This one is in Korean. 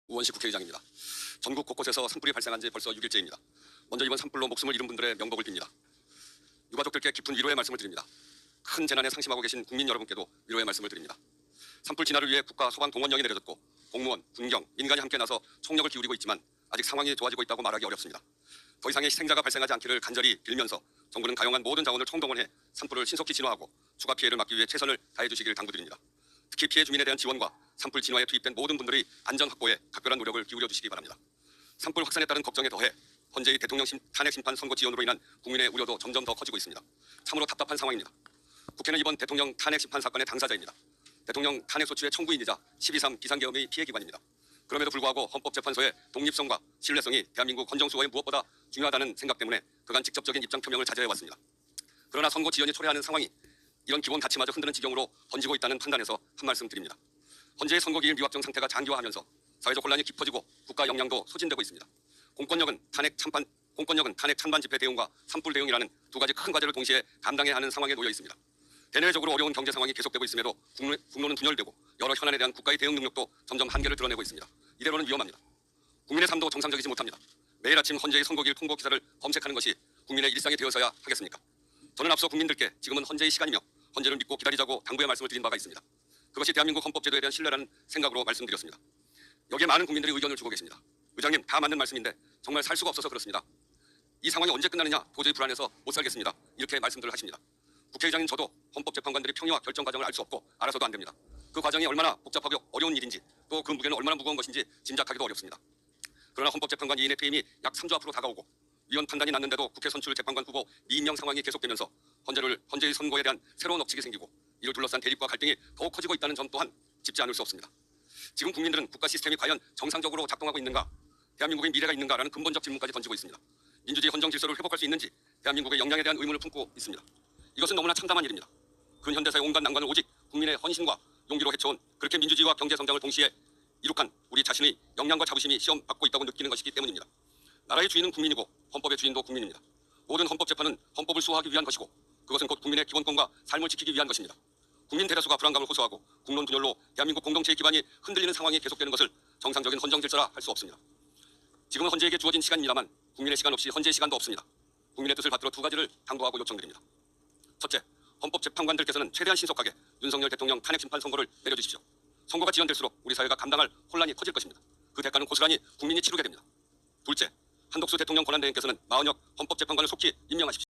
우원식 국회의장입니다. 전국 곳곳에서 산불이 발생한 지 벌써 6일째입니다. 먼저 이번 산불로 목숨을 잃은 분들의 명복을 빕니다. 유가족들께 깊은 위로의 말씀을 드립니다. 큰 재난에 상심하고 계신 국민 여러분께도 위로의 말씀을 드립니다. 산불 진화를 위해 국가 소방 동원령이 내려졌고 공무원, 군경, 민간이 함께 나서 총력을 기울이고 있지만 아직 상황이 좋아지고 있다고 말하기 어렵습니다. 더 이상의 희생자가 발생하지 않기를 간절히 빌면서 정부는 가용한 모든 자원을 총동원해 산불을 신속히 진화하고 추가 피해를 막기 위해 최선을 다해 주시길 당부드립니다. 특히 피해 주민에 대한 지원과 산불 진화에 투입된 모든 분들의 안전 확보에 각별한 노력을 기울여 주시기 바랍니다. 산불 확산에 따른 걱정에 더해 현재의 대통령 탄핵 심판 선고 지연으로 인한 국민의 우려도 점점 더 커지고 있습니다. 참으로 답답한 상황입니다. 국회는 이번 대통령 탄핵 심판 사건의 당사자입니다. 대통령 탄핵 소추의 청구인이자 12.3 비상계엄의 피해기관입니다. 그럼에도 불구하고 헌법재판소의 독립성과 신뢰성이 대한민국 헌정수호에 무엇보다 중요하다는 생각 때문에 그간 직접적인 입장 표명을 자제해왔습니다. 그러나 선고 지연이 초래하는 상황이 이런 기본 가치마저 흔드는 지경으로 번지고 있다는 판단에서 한 말씀 드립니다. 현재의 선거기일 미확정 상태가 장기화하면서 사회적 혼란이 깊어지고 국가 역량도 소진되고 있습니다. 공권력은 탄핵 찬반 집회 대응과 산불 대응이라는 두 가지 큰 과제를 동시에 감당해야 하는 상황에 놓여 있습니다. 대내외적으로 어려운 경제 상황이 계속되고 있음에도 국론은 분열되고 여러 현안에 대한 국가의 대응 능력도 점점 한계를 드러내고 있습니다. 이대로는 위험합니다. 국민의 삶도 정상적이지 못합니다. 매일 아침 헌재의 선거기일 통보 기사를 검색하는 것이 국민의 일상이 되어서야 하겠습니까? 저는 앞서 국민들께 지금은 헌재의 시간이며 헌재를 믿고 기다리자고 당부의 말씀을 드린 바가 있습니다. 그것이 대한민국 헌법제도에 대한 신뢰라는 생각으로 말씀드렸습니다. 여기에 많은 국민들이 의견을 주고 계십니다. 의장님, 다 맞는 말씀인데 정말 살 수가 없어서 그렇습니다. 이 상황이 언제 끝나느냐 도저히 불안해서 못 살겠습니다. 이렇게 말씀들을 하십니다. 국회의장인 저도 헌법재판관들의 평의와 결정 과정을 알 수 없고 알아서도 안 됩니다. 그 과정이 얼마나 복잡하고 어려운 일인지 또 그 무게는 얼마나 무거운 것인지 짐작하기도 어렵습니다. 그러나 헌법재판관 2인의 퇴임이 약 3주 앞으로 다가오고 위헌 판단이 났는데도 국회 선출 재판관 후보 미임명 상황이 계속되면서 헌재의 선고에 대한 새로운 억측이 생기고 이를 둘러싼 대립과 갈등이 더욱 커지고 있다는 점 또한 짚지 않을 수 없습니다. 지금 국민들은 국가 시스템이 과연 정상적으로 작동하고 있는가, 대한민국의 미래가 있는가라는 근본적 질문까지 던지고 있습니다. 민주주의 헌정 질서를 회복할 수 있는지 대한민국의 역량에 대한 의문을 품고 있습니다. 이것은 너무나 참담한 일입니다. 근현대사의 온갖 난관을 오직 국민의 헌신과 용기로 헤쳐온 그렇게 민주주의와 경제 성장을 동시에 이룩한 우리 자신의 역량과 자부심이 시험받고 있다고 느끼는 것이기 때문입니다. 나라의 주인은 국민이고 헌법의 주인도 국민입니다. 모든 헌법재판은 헌법을 수호하기 위한 것이고 그것은 곧 국민의 기본권과 삶을 지키기 위한 것입니다. 국민 대다수가 불안감을 호소하고 국론 분열로 대한민국 공동체의 기반이 흔들리는 상황이 계속되는 것을 정상적인 헌정 질서라 할 수 없습니다. 지금은 헌재에게 주어진 시간입니다만 국민의 시간 없이 헌재의 시간도 없습니다. 국민의 뜻을 받들어 두 가지를 당부하고 요청드립니다. 첫째, 헌법재판관들께서는 최대한 신속하게 윤석열 대통령 탄핵 심판 선고를 내려주십시오. 선고가 지연될수록 우리 사회가 감당할 혼란이 커질 것입니다. 그 대가는 고스란히 국민이 치르게 됩니다. 둘째, 한덕수 대통령 권한대행께서는 마은혁 헌법재판관을 속히 임명하십시오.